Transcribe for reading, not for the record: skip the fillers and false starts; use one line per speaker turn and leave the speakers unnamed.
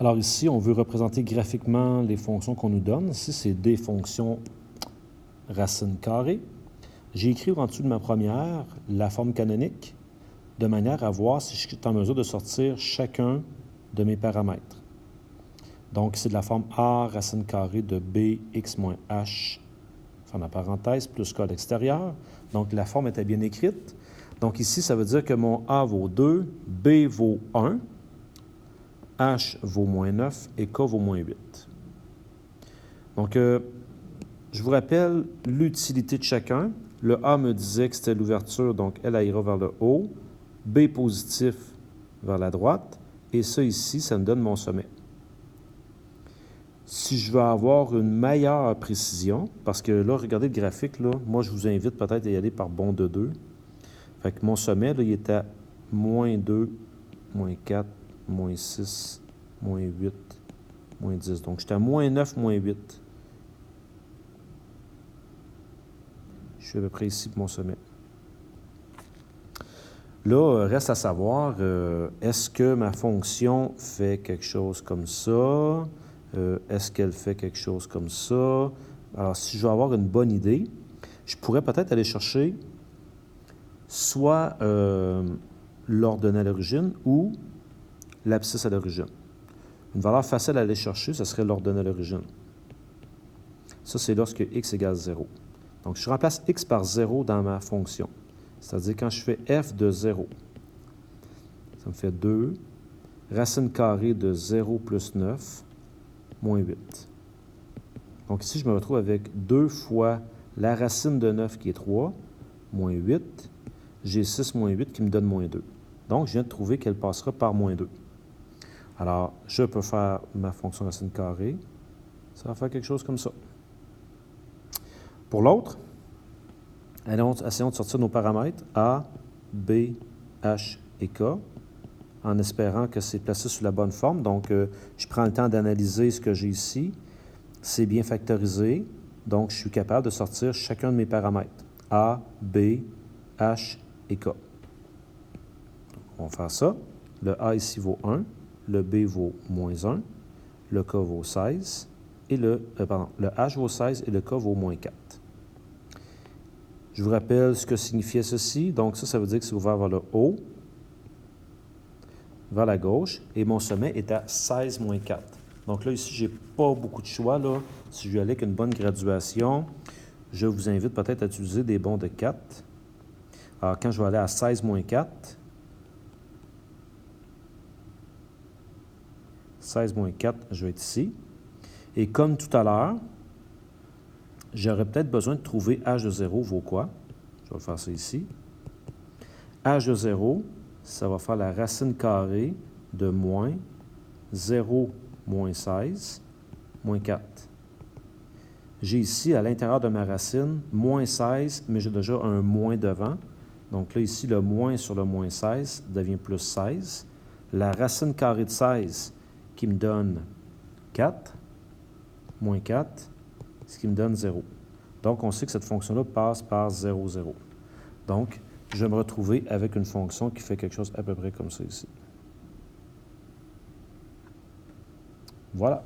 Alors ici, on veut représenter graphiquement les fonctions qu'on nous donne. Ici, c'est des fonctions racine carrée. J'ai écrit en dessous de ma première la forme canonique de manière à voir si je suis en mesure de sortir chacun de mes paramètres. Donc, c'est de la forme A racine carrée de bx moins h, fin de la parenthèse, plus k à l'extérieur. Donc, la forme était bien écrite. Donc, ici, ça veut dire que mon A vaut 2, B vaut 1, H vaut moins 9 et K vaut moins 8. Donc, je vous rappelle l'utilité de chacun. Le A me disait que c'était l'ouverture, donc elle ira vers le haut. B positif vers la droite. Et ça ici, ça me donne mon sommet. Si je veux avoir une meilleure précision, parce que là, regardez le graphique, là, moi, je vous invite peut-être à y aller par bond de 2. Fait que mon sommet, là, il est à moins 2, moins 4, moins 6, moins 8, moins 10. Donc, j'étais à moins 9, moins 8. Je suis à peu près ici pour mon sommet. Là, reste à savoir, est-ce que ma fonction fait quelque chose comme ça? Est-ce qu'elle fait quelque chose comme ça? Alors, si je veux avoir une bonne idée, je pourrais peut-être aller chercher soit l'ordonnée à l'origine ou l'abscisse à l'origine. Une valeur facile à aller chercher, ce serait l'ordonnée à l'origine. Ça, c'est lorsque x égale 0. Donc, je remplace x par 0 dans ma fonction. C'est-à-dire quand je fais f de 0, ça me fait 2, racine carrée de 0 plus 9, moins 8. Donc ici, je me retrouve avec 2 fois la racine de 9 qui est 3, moins 8. J'ai 6 moins 8 qui me donne moins 2. Donc, je viens de trouver qu'elle passera par moins 2. Alors, je peux faire ma fonction racine carrée. Ça va faire quelque chose comme ça. Pour l'autre, essayons de sortir nos paramètres A, B, H et K, en espérant que c'est placé sous la bonne forme. Donc, je prends le temps d'analyser ce que j'ai ici. C'est bien factorisé. Donc, je suis capable de sortir chacun de mes paramètres. A, B, H et K. Donc, on va faire ça. Le A ici vaut 1, le B vaut moins 1, le K vaut 16, et le H vaut 16 et le K vaut moins 4. Je vous rappelle ce que signifiait ceci. Donc, ça veut dire que c'est ouvert vers le haut, vers la gauche, et mon sommet est à 16 moins 4. Donc là, ici, je n'ai pas beaucoup de choix. Là. Si je veux aller avec une bonne graduation, je vous invite peut-être à utiliser des bonds de 4. Alors, quand je vais aller à 16 moins 4, 16 moins 4, je vais être ici. Et comme tout à l'heure, j'aurais peut-être besoin de trouver h de 0 vaut quoi? Je vais faire ça ici. h de 0, ça va faire la racine carrée de moins 0 moins 16 moins 4. J'ai ici, à l'intérieur de ma racine, moins 16, mais j'ai déjà un moins devant. Donc là, ici, le moins sur le moins 16 devient plus 16. La racine carrée de 16 qui me donne 4, moins 4, ce qui me donne 0. Donc, on sait que cette fonction-là passe par 0, 0. Donc, je vais me retrouver avec une fonction qui fait quelque chose à peu près comme ça ici. Voilà.